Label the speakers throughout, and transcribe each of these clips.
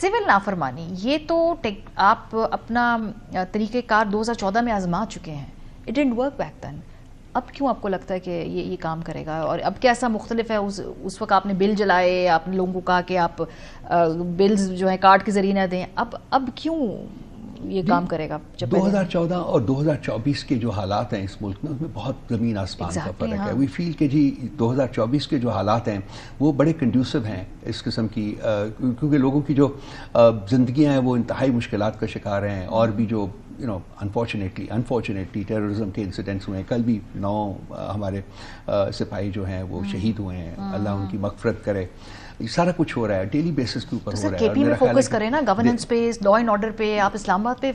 Speaker 1: Civil نافرمانی یہ تو آپ اپنا طریقہ کار 2014 میں آزما چکے ہیں. It didn't work back then. اب کیوں آپ کو لگتا ہے کہ یہ کام کرے گا؟ اور اب کیسا مختلف ہے؟ اس وقت آپ نے بل جلائے, آپ نے لوگوں کو کہا کہ آپ بلز جو ہیں کارڈ کے ذریعے نہ دیں. اب کیوں یہ کام کرے گا؟
Speaker 2: 2014 اور 2024 کے جو حالات ہیں اس ملک میں ان میں بہت زمین آسمان کا فرق ہے. وی فیل کہ جی 2024 کے جو حالات ہیں وہ بڑے کنڈیوسو ہیں اس قسم کی, کیونکہ لوگوں کی جو زندگیاں ہیں وہ انتہائی مشکلات کا شکار ہیں, اور بھی جو انفارچونیٹلی ٹیررزم کے انسیڈنٹس ہوئے ہیں. کل بھی 9 ہمارے سپاہی جو ہیں وہ شہید ہوئے ہیں, اللہ ان کی مغفرت کرے. سارا کچھ ہو رہا ہے ڈیلی بیسس کے اوپر ہو رہا ہے.
Speaker 1: کے پی میں فوکس کریں نا, گورننس پہ, لا اینڈ آرڈر پہ. آپ اسلام آباد پہ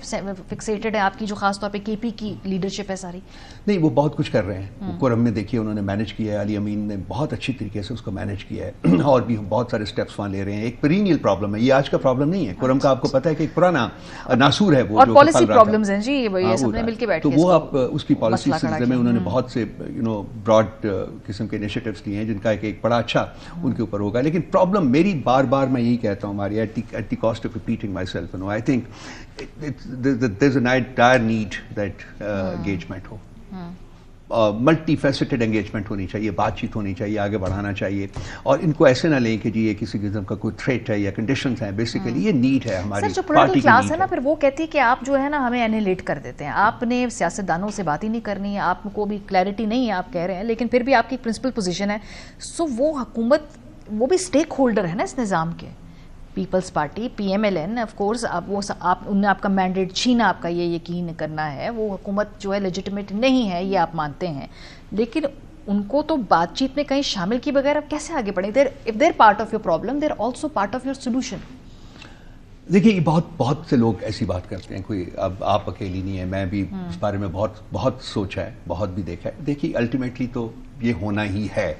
Speaker 1: فکسیٹڈ ہیں, آپ کی جو خاص طور پہ کے پی کی لیڈرشپ ہے ساری.
Speaker 2: نہیں, وہ بہت کچھ کر رہے ہیں. قرم میں دیکھیے انہوں نے مینیج کیا ہے, علی امین نے بہت اچھی طریقے سے اس کو مینیج کیا ہے, اور بھی بہت سارے سٹیپس وہاں لے رہے ہیں. ایک پرینیل پرابلم ہے, یہ آج کا پرابلم نہیں ہے. قرم کا آپ کو پتہ ہے کہ ایک پرانا ناسور ہے وہ,
Speaker 1: اور پالیسی پرابلمز ہیں جی, یہ سب نے مل کے بیٹھ کے.
Speaker 2: تو وہ آپ اس کی پالیسی سلسلے میں انہوں نے بہت سے براڈ قسم کے انیشیٹوز لیے ہیں جن کا ایک بڑا اچھا ان کے اوپر ہوگا. لیکن پرابلم میری بار بار میں یہی کہتا ہوں ہماری, at the cost of repeating myself, I think there is a dire need that engagement ہو, ملٹی فیسٹڈ انگیجمنٹ ہونی چاہیے, بات چیت ہونی چاہیے, آگے بڑھانا چاہیے. اور ان کو ایسے نہ لیں کہ جی یہ کسی قسم کا کوئی تھریٹ ہے یا کنڈیشنز ہیں. بیسیکلی یہ نیڈ ہے ہماری
Speaker 1: جو پولیٹیکل کلاس ہے نا, پھر وہ کہتی ہے کہ آپ جو ہے نا ہمیں انیلیٹ کر دیتے ہیں. آپ نے سیاستدانوں سے بات ہی نہیں کرنی ہے, آپ کو بھی کلیئرٹی نہیں ہے, آپ کہہ رہے ہیں, لیکن پھر بھی آپ کی پرنسپل پوزیشن ہے. سو وہ حکومت, وہ بھی اسٹیک ہولڈر ہے نا اس نظام کے. Peoples Party, P M L N, of course انہوں نے آپ کا مینڈیٹ چھینا, آپ کا یہ یقین کرنا ہے وہ حکومت جو ہے لیجٹمیٹ نہیں ہے, یہ آپ مانتے ہیں. لیکن ان کو تو بات چیت میں کہیں شامل کی بغیر آپ کیسے آگے بڑھیں؟ if they're part of your problem, they're also part of your solution.
Speaker 2: دیکھیے یہ بہت سے لوگ ایسی بات کرتے ہیں, کوئی اب آپ اکیلی نہیں ہیں, میں بھی اس بارے میں بہت سوچا ہے, بہت بھی دیکھا ہے. دیکھیے الٹیمیٹلی تو یہ ہونا ہی ہے,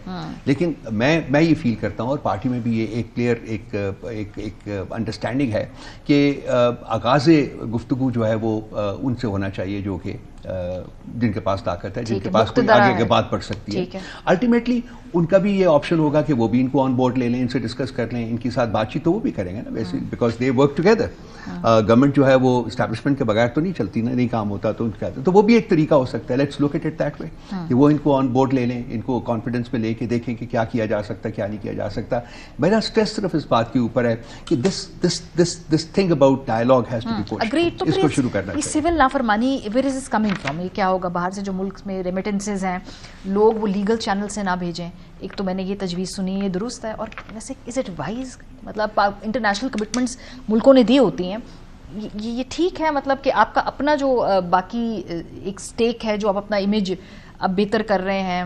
Speaker 2: لیکن میں یہ فیل کرتا ہوں, اور پارٹی میں بھی یہ ایک کلیئر ایک انڈرسٹینڈنگ ہے کہ آغاز گفتگو جو ہے وہ ان سے ہونا چاہیے جو کہ جن کے پاس طاقت ہے, جن کے پاس کوئی آگے بات پڑ سکتی ہے. الٹیمیٹلی ان کا بھی یہ آپشن ہوگا کہ وہ بھی ان کو آن بورڈ لے لیں, ان سے ڈسکس کر لیں, ان کے ساتھ بات چیت تو وہ بھی کریں گے نا ویسے, because they work together. Government جو ہے وہ اسٹیبلشمنٹ کے بغیر تو نہیں چلتی نا, نہیں کام ہوتا, تو وہ بھی ایک طریقہ ہو سکتا ہے. Let's look at it that way کہ وہ ان کو آن بورڈ لے لیں, ان کو کانفیڈنس میں لے کے دیکھیں کہ کیا کیا جا سکتا ہے, کیا نہیں کیا جا سکتا. میرا اسٹریس صرف اس بات کے اوپر ہے کہ this thing about dialogue has to be pushed, اس کو شروع کرنا چاہیے.
Speaker 1: سول نافرمانی where is it coming from? یہ کیا ہوگا باہر سے جو ملک میں ریمیٹنسز ہیں, لوگ وہ لیگل چینل سے نہ بھیجیں. ایک تو میں نے یہ تجویز سنی, یہ درست ہے, اور ویسے از اٹ وائز؟ مطلب انٹرنیشنل کمٹمنٹس ملکوں نے دی ہوتی ہیں, یہ ٹھیک ہے مطلب کہ آپ کا اپنا جو باقی ایک سٹیک ہے, جو آپ اپنا امیج اب بہتر کر رہے ہیں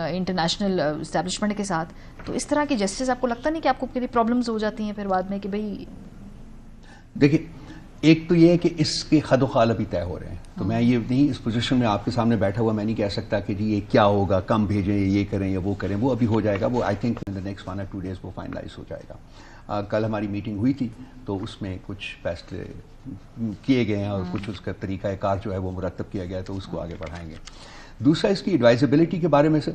Speaker 1: انٹرنیشنل اسٹیبلشمنٹ کے ساتھ, تو اس طرح کی جسٹس آپ کو لگتا نہیں کہ آپ کو کتنی پرابلمز ہو جاتی ہیں پھر بعد میں کہ بھئی؟
Speaker 2: دیکھیے ایک تو یہ ہے کہ اس کے خد و خال ابھی طے ہو رہے ہیں, تو میں یہ نہیں اس پوزیشن میں آپ کے سامنے بیٹھا ہوا میں نہیں کہہ سکتا کہ جی یہ کیا ہوگا, کم بھیجیں, یہ کریں یا وہ کریں. وہ ابھی ہو جائے گا, وہ I think in the next 1 or 2 days وہ فائنلائز ہو جائے گا. کل ہماری میٹنگ ہوئی تھی تو اس میں کچھ فیصلے کیے گئے ہیں, اور کچھ اس کا طریقہ کار جو ہے وہ مرتب کیا گیا ہے, تو اس کو آگے بڑھائیں گے. دوسرا اس کی ایڈوائزیبلٹی کے بارے میں سے,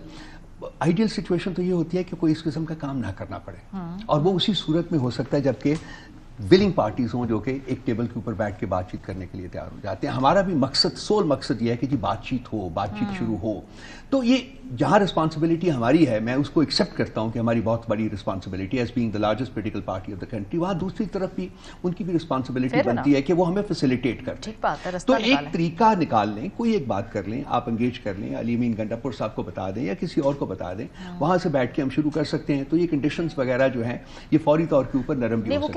Speaker 2: آئیڈیل سچویشن تو یہ ہوتی ہے کہ کوئی اس قسم کا کام نہ کرنا پڑے, اور وہ اسی صورت میں ہو سکتا ہے جبکہ ولنگ پارٹیز ہوں جو کہ ایک ٹیبل کے اوپر بیٹھ کے بات چیت کرنے کے لیے تیار ہو جاتے ہیں. ہمارا بھی مقصد, سول مقصد یہ ہے کہ جی بات چیت ہو, بات چیت شروع ہو. تو یہ جہاں رسپانسبلٹی ہماری ہے, میں اس کو ایکسیپٹ کرتا ہوں کہ ہماری بہت بڑی responsibility as being the largest political party of the country, وہاں دوسری طرف بھی ان کی بھی رسپانسبلٹی بنتی ہے کہ وہ ہمیں فیسیلیٹیٹ کرتے ہیں. تو ایک طریقہ نکال لیں, کوئی ایک بات کر لیں, آپ انگیج کر لیں, علی امین گنڈا پور صاحب کو بتا دیں یا کسی اور کو بتا دیں, وہاں سے بیٹھ کے ہم شروع کر سکتے ہیں. تو یہ کنڈیشنز وغیرہ جو ہیں یہ فوری طور کے اوپر نرم بھی ہو سکتے ہیں.